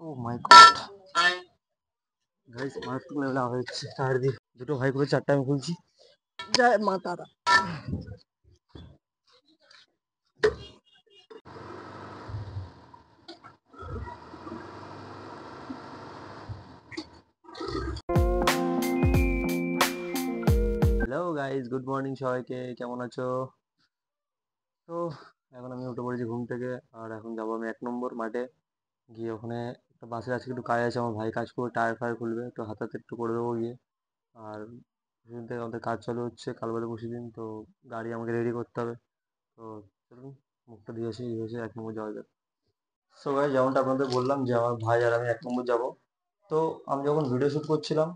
ও মাই god guys, মারাত্মক লেভেলে আওয়াজ হচ্ছে টায়ার দিয়ে। দুটো ভাই করে চারটা আমি খুলছি। জয় মা তারা। হ্যালো গাইস, গুড মর্নিং সবাইকে, কেমন আছো? তো এখন আমি উঠে পড়েছি ঘুম থেকে, আর এখন যাবো আমি 1 নম্বর মাঠে গিয়ে ওখানে একটা বাসের আজকে একটু কাজ আছে। আমার ভাই কাজ করে টায়ার ফায়ার খুলবে, একটু হাতাতে একটু করে দেবো গিয়ে। আর সেদিন থেকে আমাদের কাজ চালু হচ্ছে, কাল বাদে পরশু দিন, তো গাড়ি আমাকে রেডি করতে হবে। তো চলুন মুখটা দিয়ে আসি, এই হয়েছে 1 নম্বর যাওয়া যাক। সো গাইস, যেমনটা আপনাদের বললাম যে আমার ভাই আর আমি 1 নম্বর যাবো। তো আমি যখন ভিডিও শ্যুট করছিলাম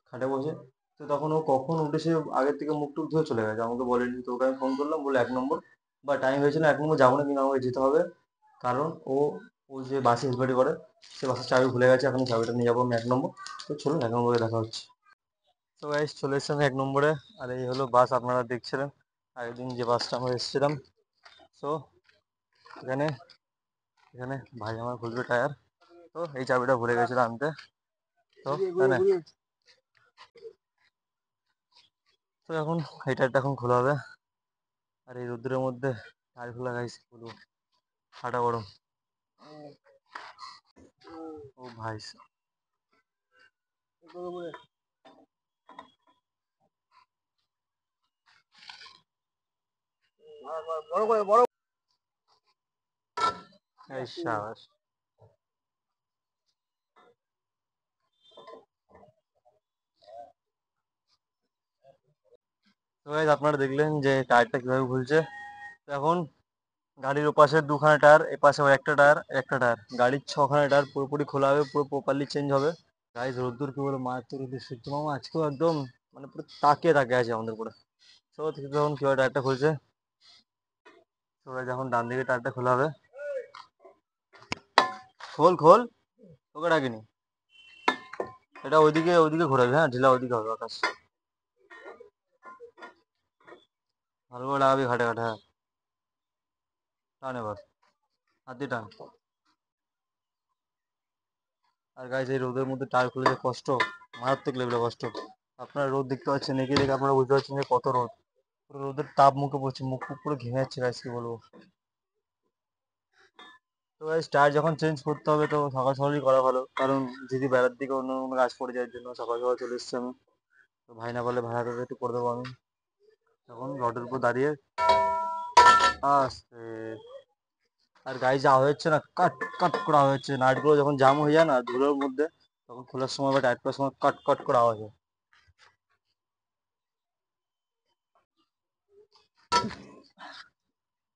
খাটে বসে, তো তখন ও কখন উঠে সে আগের থেকে মুখ টুক ধুয়ে চলে গেছে, আমাকে বলেনি। তো ওকে আমি ফোন করলাম, বলে 1 নম্বর বা টাইম হয়েছে না, 1 নম্বর যাবো না, কিন্তু আমাকে যেতে হবে। কারণ ও ও যে বাসে হেলমেট করে, সে বাসের চাবি ভুলে গেছে, এখন চাবিটা নিয়ে যাবো আমি 1 নম্বর। তো চলুন 1 নম্বরে দেখা হচ্ছে। তো গাইস, চলে এসেছি আমি 1 নম্বরে, আর এই হলো বাস আপনারা দেখছিলেন আগের দিন যে বাসটা আমরা এসেছিলাম। তো এখানে এখানে ভাই আমার খুলবে টায়ার। তো এই চাবিটা ভুলে গেছিলো আনতে। তো তো এখন এই টায়ারটা এখন খোলা হবে, আর এই রোদ্রের মধ্যে টায়ার খোলা গাইস বলবো ফাটা গরম। ও ভাই শাবাশ। তো গাইস, আপনারা দেখলেন যে টায়ারটা কিভাবে খুলছে। তো এখন গাড়ির ওপাশে 2খানা টায়ার, এপাশে একটা টায়ার একটা টায়ার, গাড়ির 6খানা টায়ার পুরোপুরি খোলা হবে, পুরো প্রপারলি চেঞ্জ হবে। গাইস, রোদ্দুর কি বলে, মারাত্মক রোদ্দুর, সূর্য মামা আজকেও একদম মানে পুরো তাকিয়ে তাকিয়ে আছে আমাদের উপরে। তো তখন কিভাবে টায়ারটা খুলছে। তো গাইস, এখন ডান দিকে টায়ারটা খোলা হবে। খোল খোল, তোকে ডাকিনি। এটা ওইদিকে ওইদিকে ঘোরাবে, হ্যাঁ ঢিলা ওইদিকে হবে আকাশ। ভালো করে লাগাবি ঘাটে ঘাটে, হ্যাঁ। টান এবার, হাত দিয়ে টান। আর গাইস, এই রোদের মধ্যে টায়ার খুলে যে কষ্ট, মারাত্মক লেভেলে কষ্ট। আপনারা রোদ দেখতে পাচ্ছেন, এগিয়ে দেখে আপনারা বুঝতে পারছেন যে কত রোদ। পুরো রোদের তাপ মুখে পড়ছে, মুখ ফুক পুরো ঘেমে যাচ্ছে গাইস, কি বলবো। তো গাইস, টায়ার যখন চেঞ্জ করতে হবে তো সকাল সকালই করা ভালো, কারণ যদি বেলার দিকে অন্য কোনো কাজ পড়ে যায়, এর জন্য সকাল সকাল চলে এসেছি আমি। তো ভাই না বলে ভাড়াটা একটু করে দেবো আমি। তখন রডের উপর দাঁড়িয়ে আস্তে। আর গাড়ি যা হচ্ছে না, কাট কাট করে আওয়াজ হচ্ছে, নাটগুলো যখন জাম হয়ে যায় না ধুলোর মধ্যে, তখন খোলার সময় বা টাইট করার সময় কাট কাট করে আওয়াজ হয়।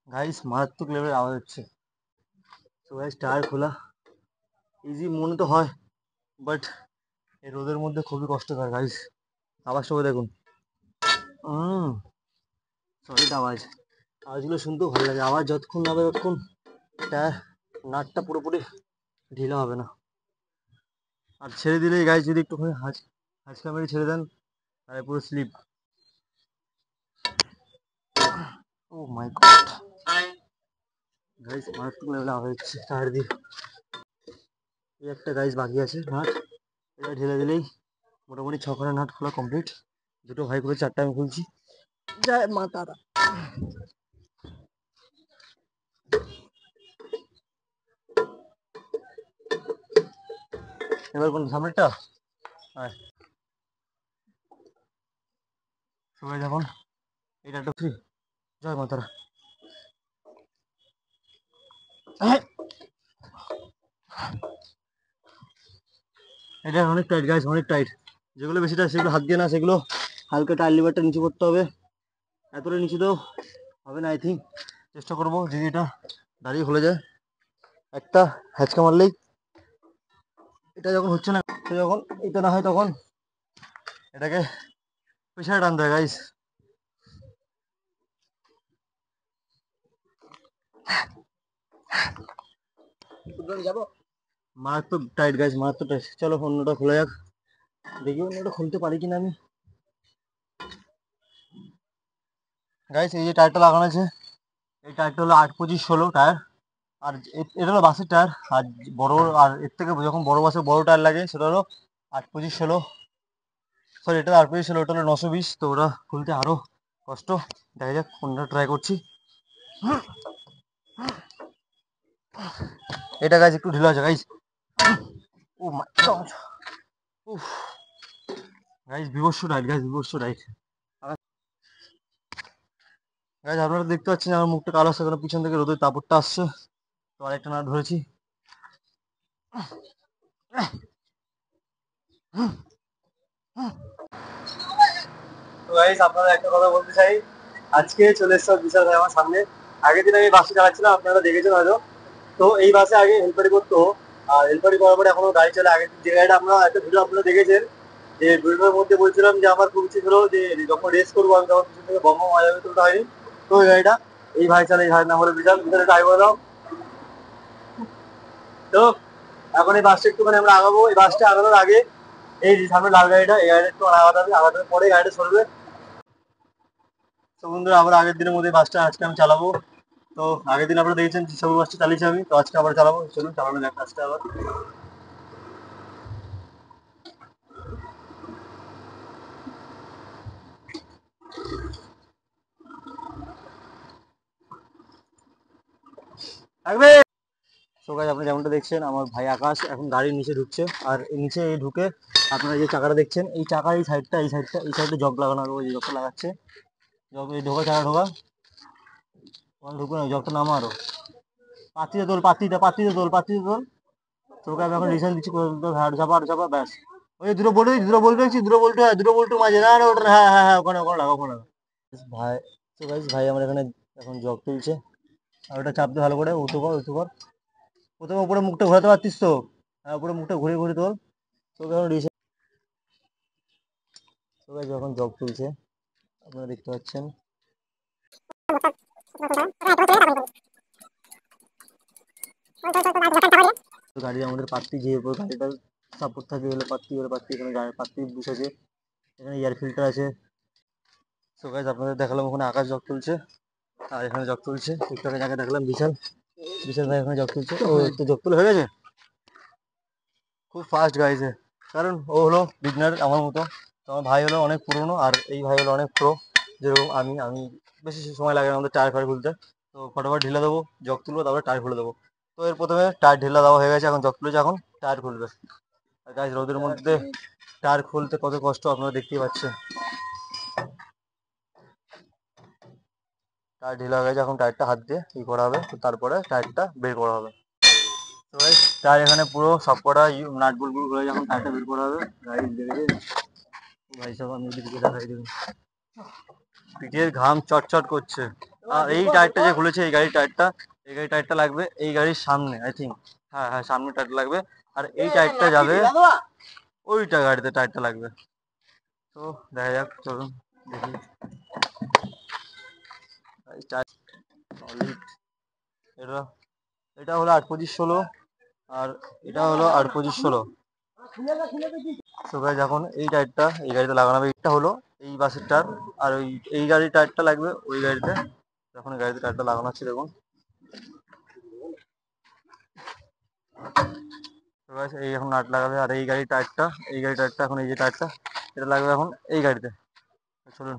গাইস, মারাত্মক লেভেলের আওয়াজ হচ্ছে। তো গাইস, টায়ার খোলা ইজি মনে তো হয়, বাট এই রোদের মধ্যে খুবই কষ্টকর গাইস। আওয়াজটা দেখুন। হুম, সলিড আওয়াজ। আওয়াজগুলো শুনতেও ভালো লাগে, আওয়াজ যতক্ষণ না হবে ততক্ষণ টায়ার নাটটা পুরোপুরি ঢিলা হবে না। আর ছেড়ে দিলেই গাইস, যদি একটুখানি হাঁচকা মেরে ছেড়ে দেন, তাহলে পুরো স্লিপ। ও মাই গড গাইস, মারাত্মক লেভেলে আওয়াজ হচ্ছে টায়ার দিয়ে। এই একটা গাইস বাকি আছে নাট, এটা ঢেলে দিলেই মোটামুটি 6খানা নাট খোলা কমপ্লিট। দুটো ভাই করে চারটা আমি খুলছি। জয় মা তারা। এবার কোন সামনেরটা? হ্যাঁ। সবাই যখন এটা একটা ফ্রি, জয় মা তারা। এটা অনেক টাইট গাইস, অনেক টাইট। যেগুলো বেশি টাইট সেগুলো হাত দিয়ে না, সেগুলো হালকা টায়ার লিভারটা নিচে করতে হবে। এতটা নিচে তো হবে না আই থিঙ্ক, চেষ্টা করবো যদি এটা দাঁড়িয়ে খুলে যায়। একটা হ্যাচকা মারলেই, এটা যখন হচ্ছে না, তো যখন এটা না হয় তখন এটাকে পেছনে টানতে হয় গাইস। মারাত্মক টাইট গাইস, মারাত্মক টাইট। চলো অন্যটা খোলা যাক, দেখি অন্যটা খুলতে পারি কিনা আমি। গাইস, এই যে টায়ারটা লাগানো আছে, এই টায়ারটা হলো 8-25-16 টায়ার। আর এটা হলো বাসের টায়ার। আর বড়, আর এর থেকে যখন বড় বাসে বড় টায়ার লাগে সেটা হলো 825/16। সরি, এটা 825/16, ওটা হলো 920। তো ওটা খুলতে আরো কষ্ট। দেখা যাক, কোনটা ট্রাই করছি। এটা গাইজ একটু ঢিলা আছে গাইজ। ও মাই গড, উফ গাইজ, বিভৎস টাইট গাইজ, বিভৎস টাইট গাইজ। আপনারা দেখতে পাচ্ছেন আমার মুখটা কালো আসছে, কারণ পিছন থেকে রোদের তাপড়টা আসছে। তো আরেকটা নাট ধরেছি। তো গাইজ, আপনারা একটা কথা বলতে চাই, আজকে চলে এসছে বিশাল ভাই আমার সামনে। আগের দিন আমি বাসে চালাচ্ছিলাম, আপনারা দেখেছেন হয়তো। তো এই বাসে আগে হেলপারি করতো, আর হেলপারি করার পরে এখনো গাড়ি চলে। আগের যে গাড়িটা আমরা একটা ভিডিও আপনারা দেখেছেন, যে ভিডিওর মধ্যে বলছিলাম যে আমার খুব ইচ্ছে ছিল যে যখন রেস করবো আমি তখন পিছন থেকে বম বম আওয়াজ হবে, তো ওটা হয়নি। তো ওই গাড়িটা এই ভাই চালে, এই ভাই নাম হলো বিশাল। বিশাল ট্রাই করে দাও। তো এখন এই বাসটা একটুখানি আমরা আগাবো। এই বাসটা আগানোর আগে এই যে সামনে লাল গাড়িটা, এই গাড়িটা একটু আগাতে হবে। আগানোর পরে গাড়িটা সরবে। তো বন্ধুরা, আবার আগের দিনের মধ্যে বাসটা আজকে আমি চালাবো। তো আগের দিন আপনারা দেখেছেন যে সবুজ বাসটা চালিয়েছি আমি, তো আজকে আবার চালাবো। চলুন চালানো যাক বাসটা আবার। থাকবে। তো গাইস, আপনি যেমনটা দেখছেন, আমার ভাই আকাশ এখন গাড়ির নিচে ঢুকছে। আর এই নিচে এই ঢুকে আপনারা যে চাকাটা দেখছেন, এই চাকার এই সাইডটা, এই সাইডে জগ লাগানো হবে। ওই জগটা লাগাচ্ছে। জগ এই ঢোকা, চাকা ঢোকা। ওখানে ঢুকবে না, জগটা নামা আরো। পাত্তিতে তোল, পাত্তিতে তোল, পাত্তিতে তোল। তোকে আমি এখন রিসেন্ট দিচ্ছি, হাড় চাপা, হাড় চাপা, ব্যাস। ওই দুটো বল্টু দেখছি, দুটো বল্টু, হ্যাঁ দুটো বল্টু মাঝে, না না ওটা, হ্যাঁ হ্যাঁ হ্যাঁ, ওখানে ওখানে লাগা, ওখানে লাগা। ভাই, তো গাইস ভাই আমার এখানে এখন জগ তুলছে। আর ওটা চাপ দিয়ে ভালো করে উঁচু কর, উঁচু কর। প্রথমে উপরে মুখটা ঘোরাতে পারতিস তো। হ্যাঁ, উপরে মুখটা ঘুরে ঘুরে তোল। তোকে এখন রিসেন্ট, তো গাইস যখন জগ তুলছে আপনারা দেখতে পাচ্ছেন। গাড়ি আমাদের পাত্তি, যে উপর গাড়িটার সাপোর্ট থাকে হলো পাত্তি, হলো পাত্তি, এখানে গাড়ি পাত্তি বসেছে। এখানে এয়ার ফিল্টার আছে। সো গাইস, আপনাদের দেখালাম ওখানে আকাশ জগ তুলছে, আর এখানে জগ তুলছে। একটু আগে যাকে দেখলাম বিশাল, বিশাল ভাই এখানে জগ তুলছে। ও তো জগ তুলে হয়ে গেছে খুব ফাস্ট গাইছে। কারণ ও হলো বিগনার আমার মতো। তো আমার ভাই হলো অনেক পুরনো, আর এই ভাই হলো অনেক প্রো। যেরকম আমি বেশি সময় লাগে না আমাদের টায়ার ফায়ার খুলতে। তো ফটোফট ঢিলে দেবো, জগ তুলবো, তারপরে টায়ার খুলে দেবো। তো এর প্রথমে টায়ার ঢিলা দেওয়া হয়ে গেছে, এখন জগ তুলেছে, এখন টায়ার খুলবে। আর গাইস, রোদের মধ্যে টায়ার খুলতে কত কষ্ট আপনারা দেখতেই পাচ্ছেন। টায়ার ঢিলা হয়ে গেছে, এখন টায়ারটা হাত দিয়ে ই করা হবে, তো তারপরে টায়ারটা বের করা হবে। তো গাইস, টায়ার এখানে পুরো সব কটা নাট বল্টু খুলে যখন টায়ারটা বের করা হবে, গাইস দেখেছেন ভাই সাহেব, আমি এদিকে দেখাই দেবেন, পিঠের ঘাম চটচট করছে। আর এই টায়ারটা যে খুলেছে, এই গাড়ির টায়ারটা, এই গাড়ির টায়ারটা লাগবে এই গাড়ির সামনে, আই থিঙ্ক। হ্যাঁ হ্যাঁ, সামনে টায়ারটা লাগবে। আর এই টায়ারটা যাবে ওইটা গাড়িতে, টায়ারটা লাগবে। তো দেখা যাক, চলুন দেখি। সলিড, এটা এটা হলো 825/16, আর এটা হলো 825/16। তো গাইস, এখন এই টায়ারটা এই গাড়িতে লাগানো হবে। এটা হলো এই বাসের টায়ার, আর ওই এই গাড়ির টায়ারটা লাগবে ওই গাড়িতে। এখন গাড়িতে টায়ারটা লাগানো হচ্ছে, দেখুন। তো গাইস, এই এখন নাট লাগাবে। আর এই গাড়ির টায়ারটা, এই গাড়ির টায়ারটা, এখন এই যে টায়ারটা, এটা লাগবে এখন এই গাড়িতে। চলুন।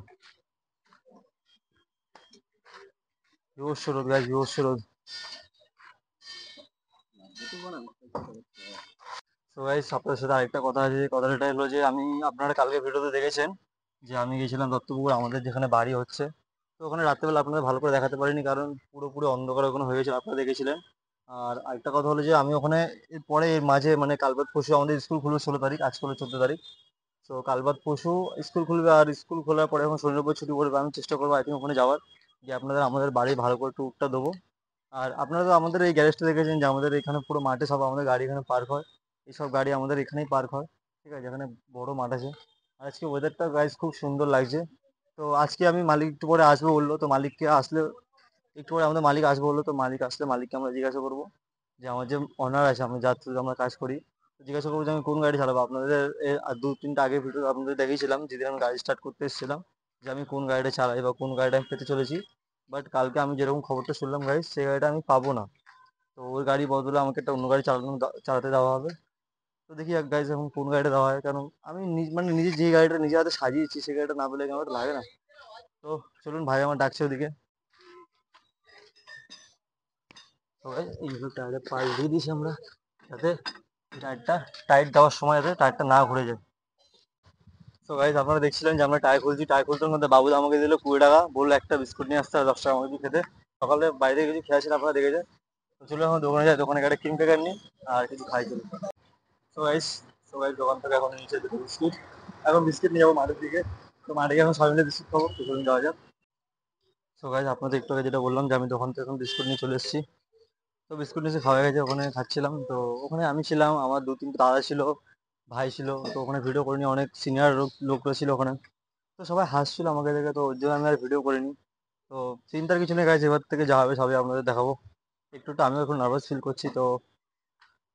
বিভৎস রোদ গাইস, বিভৎস রোদ। তো গাইস, আপনাদের সাথে আরেকটা কথা আছে। কথাটা হলো যে আমি, আপনারা কালকে ভিডিওতে দেখেছেন যে আমি গেছিলাম দত্তপুকুর, আমাদের যেখানে বাড়ি হচ্ছে। তো ওখানে রাত্রেবেলা আপনাদের ভালো করে দেখাতে পারিনি, কারণ পুরোপুরি অন্ধকার ওখানে হয়ে গেছিল, আপনারা দেখেছিলেন। আর আরেকটা কথা হলো যে আমি ওখানে এর পরে, এর মাঝে মানে কাল বাদ পরশু আমাদের স্কুল খুলবে 16 তারিখ, আজকে হলো 14 তারিখ। তো কাল বাদ পরশু স্কুল খুলবে, আর স্কুল খোলার পরে এখন শনির উপর ছুটি পড়বে। আমি চেষ্টা করবো আই থিঙ্ক ওখানে যাওয়ার, যে আপনাদের আমাদের বাড়ি ভালো করে ট্যুরটা দেবো। আর আপনারা তো আমাদের এই গ্যারেজটা দেখেছেন, যে আমাদের এখানে পুরো মাঠে সব আমাদের গাড়ি এখানে পার্ক হয়। এইসব গাড়ি আমাদের এখানেই পার্ক হয়, ঠিক আছে, এখানে বড় মাঠ আছে। আর আজকে ওয়েদারটা গাইস খুব সুন্দর লাগছে। তো আজকে আমি, মালিক একটু পরে আসবে বললো, তো মালিককে আসলে, একটু পরে আমাদের মালিক আসবে বললো, তো মালিক আসলে মালিককে আমরা জিজ্ঞাসা করবো, যে আমার যে অনার আছে, আমরা যার থ্রুতে আমরা কাজ করি, তো জিজ্ঞাসা করবো যে আমি কোন গাড়ি চালাবো। আপনাদের এর আর 2-3টা আগে ভিডিও আপনাদের দেখিয়েছিলাম, যেদিন আমি গাড়ি স্টার্ট করতে এসেছিলাম, যে আমি কোন গাড়িটা চালাই বা কোন গাড়িটা আমি পেতে চলেছি। বাট কালকে আমি যেরকম খবরটা শুনলাম গাইস, সেই গাড়িটা আমি পাবো না। তো ওর গাড়ি বদলে আমাকে একটা অন্য গাড়ি চালাতে দেওয়া হবে। তো দেখি এক গাইজ এখন কোন গাড়িটা দেওয়া হয়, কারণ আমি মানে নিজে যে গাড়িটা নিজে হাতে সাজিয়েছি সেই গাড়িটা না পেলে আমার লাগে না। তো চলুন, ভাই আমার ডাকছে ওদিকে। তো এইগুলো টায়ারে পাশ দিয়ে দিয়েছি আমরা, যাতে টায়ারটা টাইট দেওয়ার সময় যাতে টায়ারটা না ঘুরে যায়। তো গাইজ আপনারা দেখছিলেন যে আমরা টায়ার খুলছি, টায়ার খুলতে মধ্যে বাবু আমাকে দিল 20 টাকা, বললো একটা বিস্কুট নিয়ে আসতে আর 10 টাকা আমাকে খেতে। সকালে বাইরে কিছু খেয়েছিলাম, আপনারা দেখেছে। তো চলো এখন দোকানে যাই, দোকানে একটা ক্রিম প্যাকেট নিই আর কিছু খাই চলো। তো গাইজ দোকান থেকে এখন নিচে দুটো বিস্কুট, এখন বিস্কুট নিয়ে যাবো মাঠের দিকে। তো মাঠে গিয়ে এখন সবাই মিলে বিস্কুট খাবো, তো চলুন যাওয়া যাক। তো গাইজ আপনাদের একটু আগে যেটা বললাম যে আমি দোকান থেকে এখন বিস্কুট নিয়ে চলে এসেছি। তো বিস্কুট নিচে খাওয়া গেছে, ওখানে খাচ্ছিলাম। তো ওখানে আমি ছিলাম, আমার 2-3 দাদা ছিল, ভাই ছিল। তো ওখানে ভিডিও করিনি, অনেক সিনিয়র লোকরা ছিল ওখানে। তো সবাই হাসছিল আমাকে দেখে, তো ওর জন্য আমি আর ভিডিও করিনি। তো চিন্তার কিছু নেই গাইজ, এবার থেকে যা হবে সবই আপনাদের দেখাবো। একটু আমিও এখন নার্ভাস ফিল করছি। তো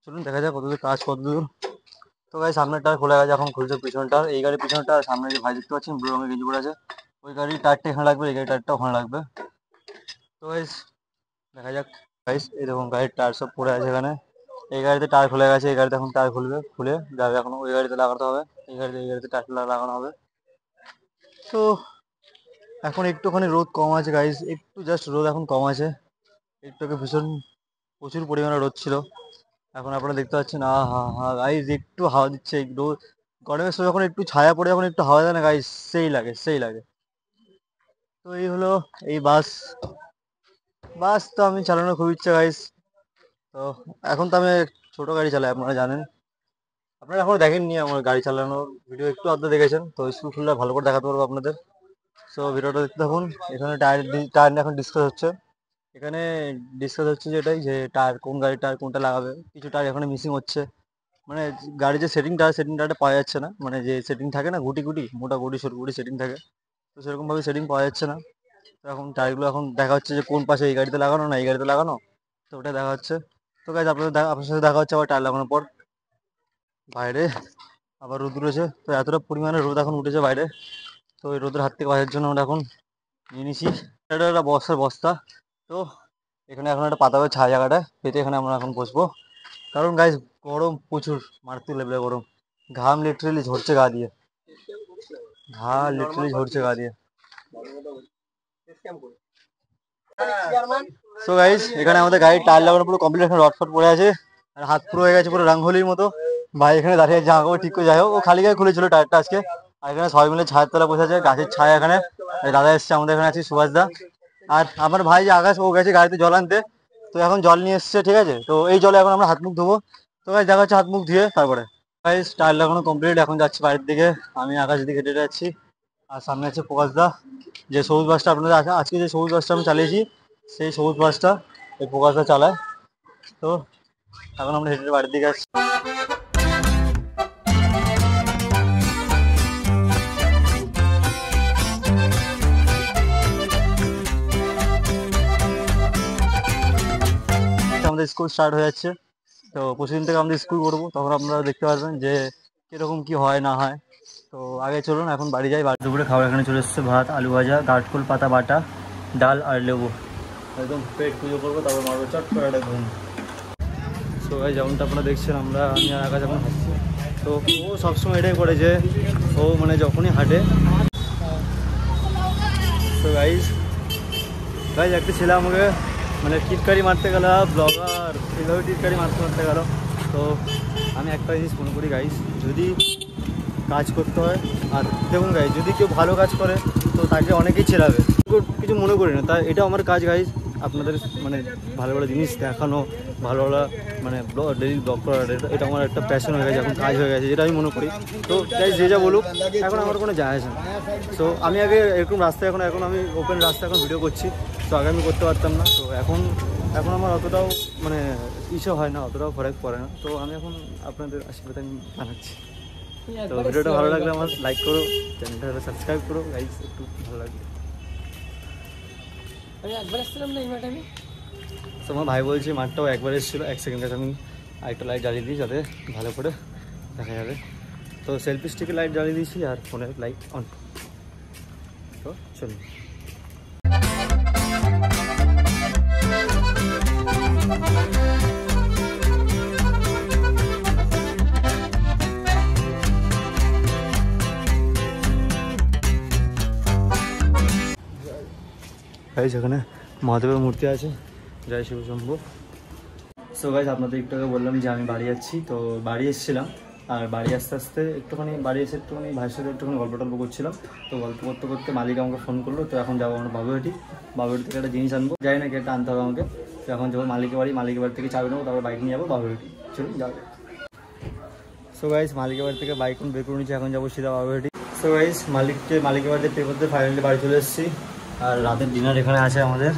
চলুন দেখা যাক কতদূর কাজ কতদূর। তো গাইজ সামনের টায়ার খোলা গেছে, এখন খুলছে পিছনটা। এই গাড়ির পিছনটা, সামনে যে ভাই দেখতে পাচ্ছেন ব্লু রঙের গেঞ্জি পরে আছে, ওই গাড়ির টায়ারটা এখানে লাগবে, এই গাড়ির টায়ারটা ওখানে লাগবে। তো গাইজ দেখা যাক। গাইজ এই দেখুন গাড়ির টায়ার সব পড়ে আছে এখানে। এই গাড়িতে টায়ার খুলে গেছে, এই গাড়িতে এখন টায়ার খুলে যাবে, এখন ওই গাড়িতে লাগাতে হবে। এই গাড়িতে টায়ার লাগানো হবে। তো এখন একটুখানি রোদ কম আছে গাইজ, একটু জাস্ট রোদ এখন কম আছে। একটু আগে ভীষণ প্রচুর পরিমাণে রোদ ছিল, এখন আপনারা দেখতে পাচ্ছেন হা হা গাইজ একটু হাওয়া দিচ্ছে। রোদ গরমের সময় যখন একটু ছায়া পড়ে, যখন একটু হাওয়া দেয় না গাইজ, সেই লাগে সেই লাগে। তো এই হলো এই বাস। বাস তো আমি চালানোর খুব ইচ্ছা গাইজ। তো এখন তো আমি ছোট গাড়ি চালাই, আপনারা জানেন। আপনারা এখনো দেখেননি আমার গাড়ি চালানোর ভিডিও, একটু আধটু দেখেছেন। তো স্কুল খুললে ভালো করে দেখাতে পারবো আপনাদের। সো ভিডিওটা দেখতে থাকুন। এখানে টায়ার নিয়ে এখন ডিসকাস হচ্ছে। এখানে ডিসকাস হচ্ছে যে এটাই, যে টায়ার কোন গাড়ির টায়ার কোনটা লাগাবে। কিছু টায়ার এখানে মিসিং হচ্ছে, মানে গাড়ির যে সেটিংটা পাওয়া যাচ্ছে না। মানে যে সেটিং থাকে না, গুটি গুটি মোটা গুটি সরু গুটি সেটিং থাকে, তো সেরকমভাবে সেটিং পাওয়া যাচ্ছে না। তো এখন টায়ারগুলো এখন দেখা হচ্ছে যে কোন পাশে, এই গাড়িতে লাগানো না এই গাড়িতে লাগানো, তো ওটা দেখা হচ্ছে। তো গাইজ আপনার সাথে দেখা হচ্ছে আবার টায়ার লাগানোর পর। বাইরে আবার রোদ উঠেছে, তো এতটা পরিমাণে রোদ এখন উঠেছে বাইরে। তো এই রোদের হাত থেকে বাঁচার জন্য আমরা এখন নিয়ে নিছি এটা একটা বস্তা। তো এখানে এখন একটা পাতা ছায়া জায়গাটা পেতে এখানে আমরা এখন বসবো, কারণ গাইজ গরম প্রচুর, মারাত্মক লেভেলের গরম। ঘাম লিটারেলি ঝরছে গা দিয়ে, গা দিয়ে। সো গাইজ এখানে আমাদের গাড়ির টায়ার লাগানো পুরো কমপ্লিট, এখন রড ফট পড়ে আছে আর হাত পুরো হয়ে গেছে পুরো রাঙ্গোলির মতো। ভাই এখানে দাঁড়িয়ে জামা কাপড় ঠিক করে, যাই হোক ও খালি গায়ে খুলেছিল টায়ারটা আজকে। আর এখানে সবাই মিলে ছায়ের তলা বসে আছে, গাছের ছায়া এখানে। দাদা এসছে আমাদের, এখানে আছে সুভাষ দা। আর আমার ভাই যে আকাশ, ও গেছে গাড়িতে জল আনতে। তো এখন জল নিয়ে এসছে, ঠিক আছে। তো এই জলে এখন আমরা হাত মুখ ধোবো। তো গাইজ দেখা হচ্ছে হাত মুখ ধুয়ে তারপরে। গাইজ টায়ার লাগানো কমপ্লিট, এখন যাচ্ছি বাড়ির দিকে। আমি আকাশ দিকে হেঁটে যাচ্ছি, আর সামনে আছে প্রকাশ দা। যে সবুজ বাসটা আপনাদের আজকে যে সবুজ বাসটা আমি চালিয়েছি, সেই সবুজ বাসটা এই প্রকাশ দা চালায়। তো এখন আমরা হেঁটে বাড়ির দিকে আসছি। আমাদের স্কুল স্টার্ট হয়ে যাচ্ছে, তো পরশুদিন থেকে আমাদের স্কুল করবো, তখন আপনারা দেখতে পারবেন যে কিরকম কি হয় না হয়। তো আগে চলুন এখন বাড়ি যাই। দুপুরে খাবার এখানে চলে এসছে, ভাত, আলু ভাজা, কাঠকোল পাতা বাটা, ডাল আর লেবু। একদম পেট পুজো করবো, তারপর মারবো চট করে একটা ঘুম। তো ভাই যেমনটা আপনারা দেখছেন, আমি আর আকাশ এখন হাঁটছি। তো ও সবসময় এটাই করে যে ও মানে যখনই হাঁটে। তো গাইজ একটা ছেলে আমাকে মানে টিটকারি মারতে গেল, ব্লগার এইভাবে টিটকারি মারতে গেল। তো আমি একটা জিনিস মনে করি গাইজ, যদি কাজ করতে হয়, আর দেখুন গাইজ যদি কেউ ভালো কাজ করে তো তাকে অনেকেই ছেড়াবে, কিছু মনে করি না। তাই এটা আমার কাজ গাইজ, আপনাদের মানে ভালো ভালো জিনিস দেখানো, ভালো ভালো মানে ডেইলি ব্লগ করার, এটা আমার একটা প্যাশন হয়ে গেছে, এখন কাজ হয়ে গেছে, যেটা আমি মনে করি। তো গাইজ যে যা বলুক, এখন আমার কোনো যায় আসে না। তো আমি আগে এরকম রাস্তায়, এখন আমি ওপেন রাস্তায় এখন ভিডিও করছি, তো আগে আমি করতে পারতাম না। তো এখন আমার অতটাও মানে ইচ্ছা হয় না, অতটাও ফরাক পড়ে না। তো আমি এখন আপনাদের আশীর্বাদ আমি বানাচ্ছি। তো ভিডিওটা ভালো লাগলে আমার লাইক করো, চ্যানেলটা সাবস্ক্রাইব করো গাইজ, একটু ভালো লাগবে। আমি একবার এসেছিলাম না এই মাঠে, তো আমার ভাই বলছে মাঠটাও একবার এসেছিলো, 1 সেকেন্ড কাছে আমি আরেকটা লাইট জ্বালিয়ে দিই যাতে ভালো করে দেখা যাবে। তো সেলফি স্টিকের লাইট জ্বালিয়ে দিয়েছি আর ফোনের লাইট অন। তো চলুন। গাইস এখানে মহাদেবের মূর্তি আছে, জয় শিব শম্ভু। সো গাইস আপনাদের একটু আগে বললাম যে আমি বাড়ি যাচ্ছি, তো বাড়ি এসেছিলাম। আর বাড়ি আস্তে আস্তে বাড়ি এসে একটুখানি ভাইয়ের সাথে একটুখানি গল্প টল্প করছিলাম। তো গল্প করতে করতে মালিক আমাকে ফোন করলো, তো এখন যাবো আমরা বাবুহাটি থেকে একটা জিনিস আনবো, যাই না কি একটা আনতে হবে আমাকে। তো এখন যাবো মালিকের বাড়ি থেকে চাবি নেবো, তারপর বাইক নিয়ে যাবো বাবুহাটি। চলুন যাবে। সো গাইস মালিকের বাড়ি থেকে বাইক বের করে নিচ্ছি, এখন যাবো সিধা বাবুহাটি। সো গাইস মালিকের বাড়িতে পে করতে ফাইনালি বাড়ি চলে এসেছি। আর রাতের ডিনার এখানে আছে আমাদের,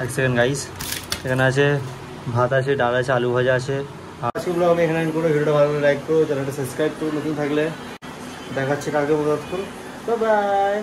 এক সেকেন্ড গাইস, এখানে আছে ভাত আছে, ডাল আছে, আলু ভাজা আছে। আজকে ব্লগ আমি এখানে এন্ড করবো। ভিডিওটা ভালো লাইক করো, চ্যানেলটা সাবস্ক্রাইব করো, নতুন থাকলে। দেখাচ্ছি কালকে ব্লগ করো। Bye bye.